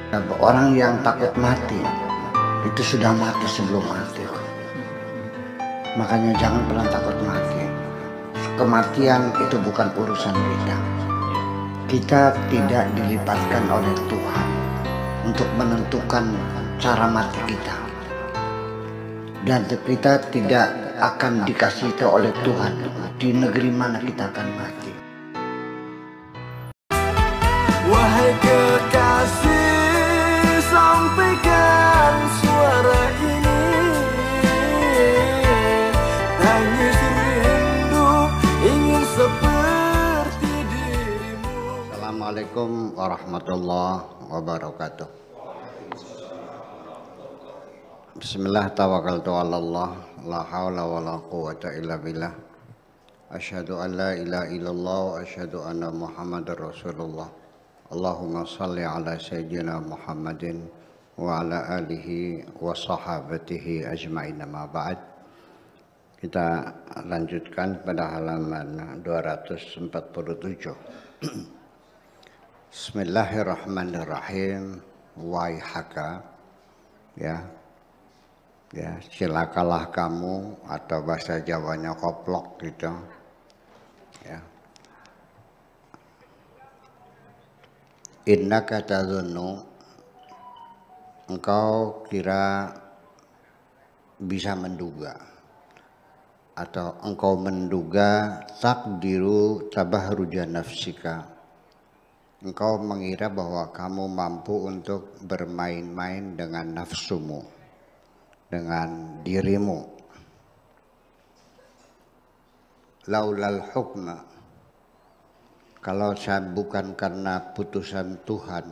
Orang yang takut mati itu sudah mati sebelum mati. Makanya jangan pernah takut mati. Kematian itu bukan urusan kita. Kita tidak dilibatkan oleh Tuhan untuk menentukan cara mati kita. Dan kita tidak akan dikasih tahu oleh Tuhan di negeri mana kita akan mati. Wahai kekasih, sampaikan suara ini. Tangis rindu ingin seperti dirimu. Assalamualaikum warahmatullahi wabarakatuh. Bismillah, tawakkaltu ala Allah, la haula wa la quwwata illa billah. Asyhadu an la ilaha illallah wa asyhadu anna Muhammadar Rasulullah. Allahumma salli ala sayyidina Muhammadin wa ala alihi wa sahabatihi ajma'in, ma ba'd. Kita lanjutkan pada halaman 247. Bismillahirrahmanirrahim. Waihaka, ya, cilakalah kamu, atau bahasa Jawanya koplok gitu, ya. Innaka tadhunnu, engkau kira bisa menduga, atau engkau menduga, takdiru tabahruja nafsika, engkau mengira bahwa kamu mampu untuk bermain-main dengan nafsumu, dengan dirimu. Laulal hukma, kalau saya bukan karena putusan Tuhan,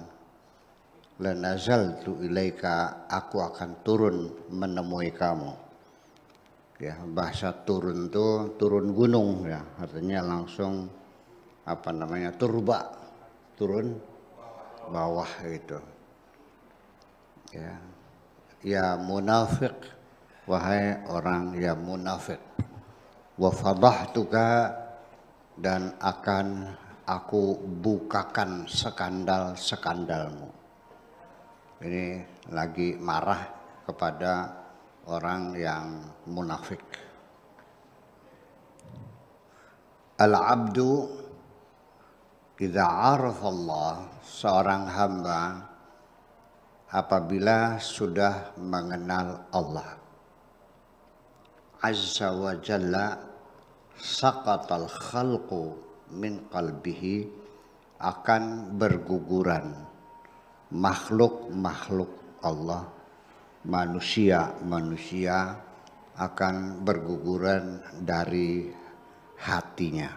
lanazaltu ilaika, aku akan turun menemui kamu. Ya, bahasa turun itu turun gunung, ya, artinya langsung turba, turun bawah gitu. Ya. Ya munafik, wahai orang yang munafik, wa fadahtuka, dan akan aku bukakan skandal-skandalmu. Ini lagi marah kepada orang yang munafik. Al-abdu idza arafa Allah, seorang hamba apabila sudah mengenal Allah azza wa jalla, saqatal khalqu min qalbihi, akan berguguran makhluk-makhluk Allah, manusia akan berguguran dari hatinya.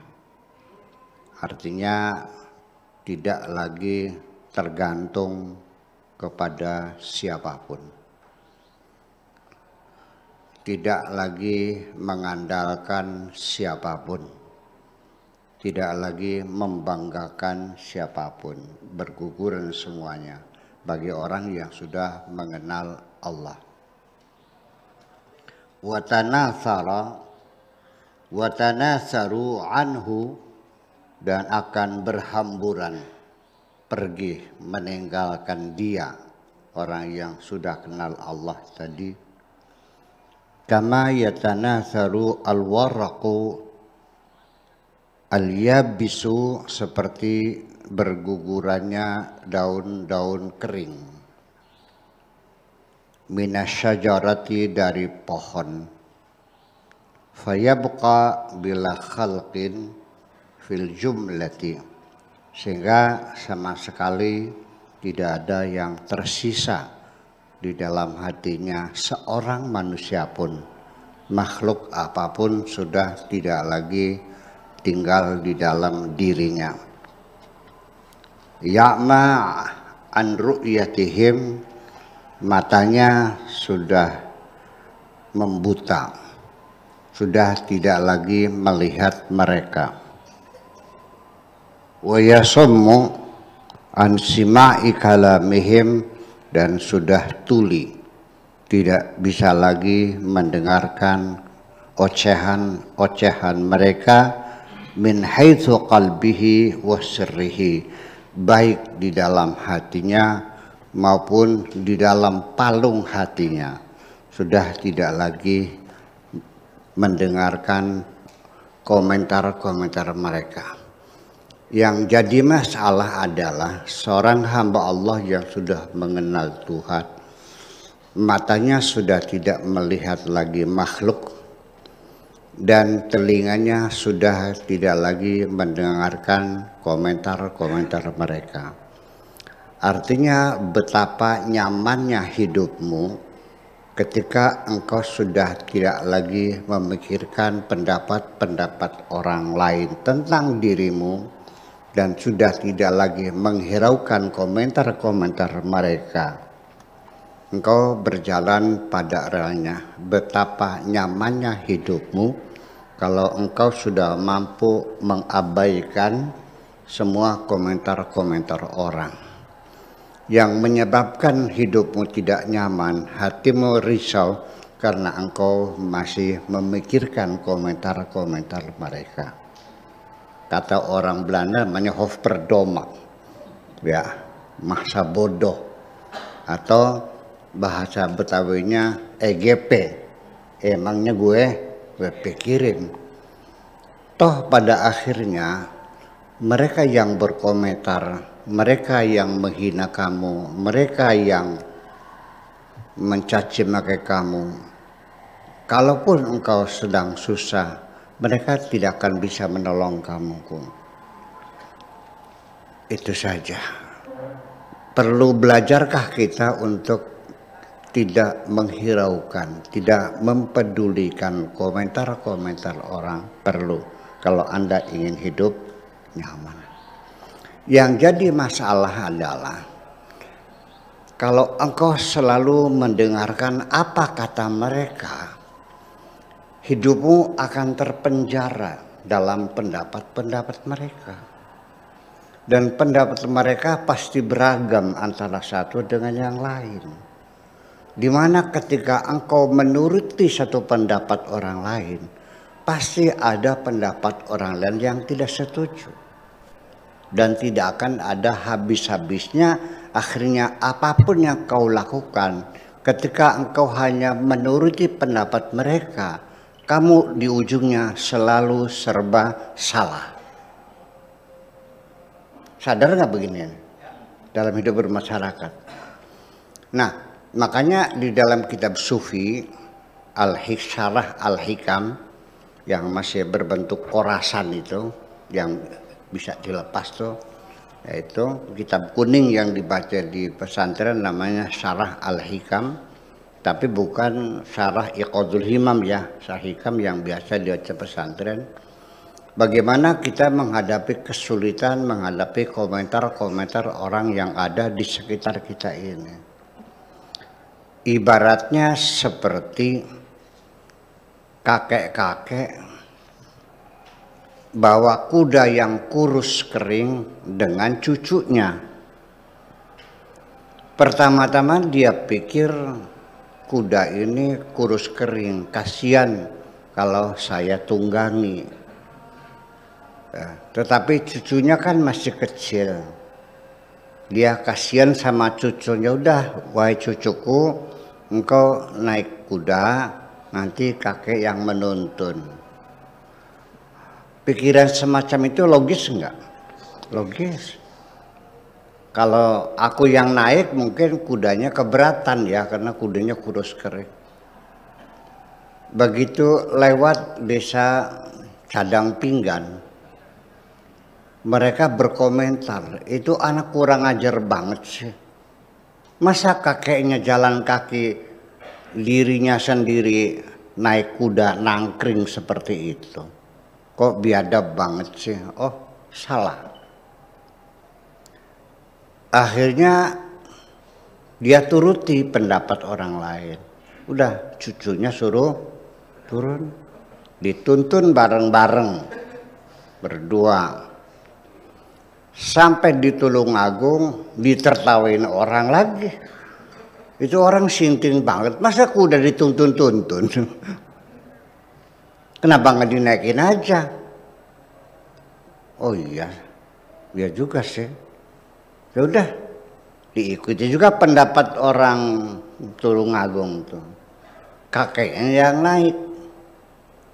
Artinya tidak lagi tergantung kepada siapapun, tidak lagi mengandalkan siapapun, tidak lagi membanggakan siapapun, berguguran semuanya bagi orang yang sudah mengenal Allah. Watanasaru anhu, dan akan berhamburan pergi meninggalkan dia, orang yang sudah kenal Allah tadi. Kama yatanasaru alwaraqu al-yabisu, seperti bergugurannya daun-daun kering, minasyajarati, dari pohon, fayabqa bila khalqin fil jumlati, sehingga sama sekali tidak ada yang tersisa di dalam hatinya seorang manusia pun, makhluk apapun sudah tidak lagi tinggal di dalam dirinya. Ya'ma an ru'yatihim, matanya sudah membuta, sudah tidak lagi melihat mereka. Wa yasummu an sima'i kalamihim, dan sudah tuli, tidak bisa lagi mendengarkan ocehan-ocehan mereka, min haitsu qalbihi wa sirrihi, baik di dalam hatinya maupun di dalam palung hatinya sudah tidak lagi mendengarkan komentar-komentar mereka. Yang jadi masalah adalah seorang hamba Allah yang sudah mengenal Tuhan, matanya sudah tidak melihat lagi makhluk dan telinganya sudah tidak lagi mendengarkan komentar-komentar mereka. Artinya betapa nyamannya hidupmu ketika engkau sudah tidak lagi memikirkan pendapat-pendapat orang lain tentang dirimu dan sudah tidak lagi menghiraukan komentar-komentar mereka. Engkau berjalan pada relnya. Betapa nyamannya hidupmu kalau engkau sudah mampu mengabaikan semua komentar-komentar orang. Yang menyebabkan hidupmu tidak nyaman, hatimu risau karena engkau masih memikirkan komentar-komentar mereka. Kata orang Belanda namanya hoofdverdomme, ya, masa bodoh, atau bahasa Betawinya EGP, emangnya gue pikirin. Toh pada akhirnya mereka yang berkomentar, mereka yang menghina kamu, mereka yang mencaci maki kamu, kalaupun engkau sedang susah, mereka tidak akan bisa menolong kamu. Itu saja. Perlu belajarkah kita untuk tidak menghiraukan, tidak mempedulikan komentar-komentar orang? Perlu, kalau Anda ingin hidup nyaman. Yang jadi masalah adalah kalau engkau selalu mendengarkan apa kata mereka, hidupmu akan terpenjara dalam pendapat-pendapat mereka. Dan pendapat mereka pasti beragam antara satu dengan yang lain. Dimana ketika engkau menuruti satu pendapat orang lain, pasti ada pendapat orang lain yang tidak setuju. Dan tidak akan ada habis-habisnya, akhirnya apapun yang kau lakukan, ketika engkau hanya menuruti pendapat mereka, kamu di ujungnya selalu serba salah. Sadar nggak begini dalam hidup bermasyarakat? Nah, makanya di dalam kitab Sufi Al-Syarah Al-Hikam yang masih berbentuk orasan itu, yang bisa dilepas tuh, yaitu kitab kuning yang dibaca di pesantren namanya Syarah Al-Hikam, tapi bukan Syarah Iqadul Himam ya, Syarah Hikam yang biasa dibaca pesantren. Bagaimana kita menghadapi kesulitan, menghadapi komentar-komentar orang yang ada di sekitar kita ini. Ibaratnya seperti kakek-kakek bawa kuda yang kurus kering dengan cucunya. Pertama-tama dia pikir kuda ini kurus kering, kasihan kalau saya tunggangi. Tetapi cucunya kan masih kecil. Dia kasihan sama cucunya, udah, wahai cucuku, engkau naik kuda, nanti kakek yang menuntun. Pikiran semacam itu logis enggak? Logis. Kalau aku yang naik mungkin kudanya keberatan ya, karena kudanya kurus kering. Begitu lewat desa Cadang Pinggan, mereka berkomentar, itu anak kurang ajar banget sih. Masa kakeknya jalan kaki, dirinya sendiri naik kuda nangkring seperti itu? Kok biadab banget sih? Oh, salah. Akhirnya dia turuti pendapat orang lain. Udah, cucunya suruh turun, dituntun bareng-bareng berdua. Sampai di Tulungagung ditertawain orang lagi. Itu orang sinting banget. Masa kuda dituntun-tuntun? Kenapa nggak dinaikin aja? Oh iya, dia juga sih. Ya udah, Diikuti juga pendapat orang Tulungagung tuh. Kakeknya yang naik,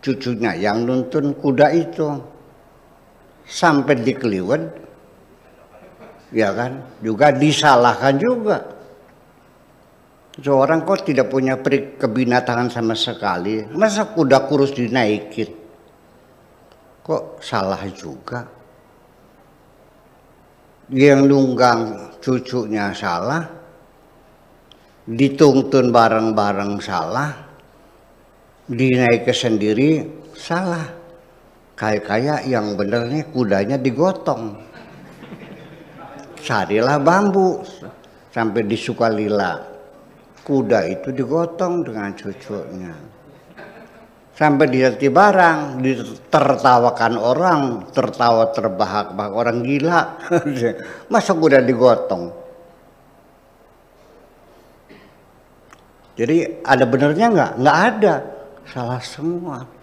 cucunya yang nuntun kuda itu. Sampai di Kliwon, ya kan, juga disalahkan juga. Seorang kok tidak punya kebinatangan sama sekali, masa kuda kurus dinaikin? Kok salah juga? Yang nunggang cucunya salah, dituntun bareng-bareng salah, dinaik sendiri salah. Kayak yang benernya kudanya digotong. Carilah bambu sampai di Sukalila. Kuda itu digotong dengan cucunya. Sampai di Jati Barang ditertawakan orang, tertawa terbahak-bahak orang gila. Masa kuda digotong? Jadi ada benernya nggak? Nggak ada. Salah semua.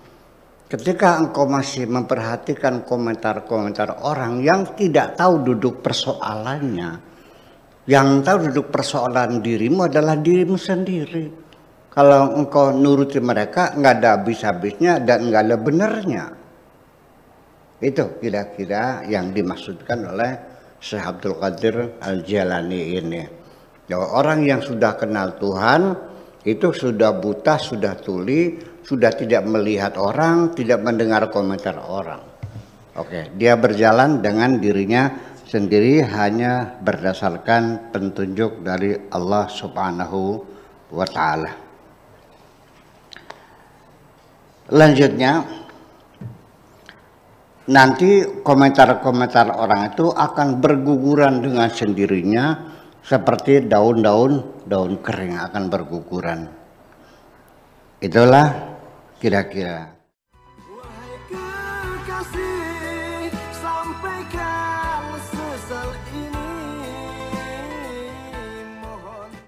Ketika engkau masih memperhatikan komentar-komentar orang yang tidak tahu duduk persoalannya, yang tahu duduk persoalan dirimu adalah dirimu sendiri. Kalau engkau nuruti mereka, nggak ada habis-habisnya dan nggak ada benernya. Itu kira-kira yang dimaksudkan oleh Syekh Abdul Qadir Al-Jailani ini. Bahwa orang yang sudah kenal Tuhan, itu sudah buta, sudah tuli, sudah tidak melihat orang, tidak mendengar komentar orang. Oke, dia berjalan dengan dirinya sendiri hanya berdasarkan petunjuk dari Allah Subhanahu wa Ta'ala. Lanjutnya, nanti komentar-komentar orang itu akan berguguran dengan sendirinya seperti daun kering akan berguguran. Itulah kira-kira. Wahai kekasih, sampaikan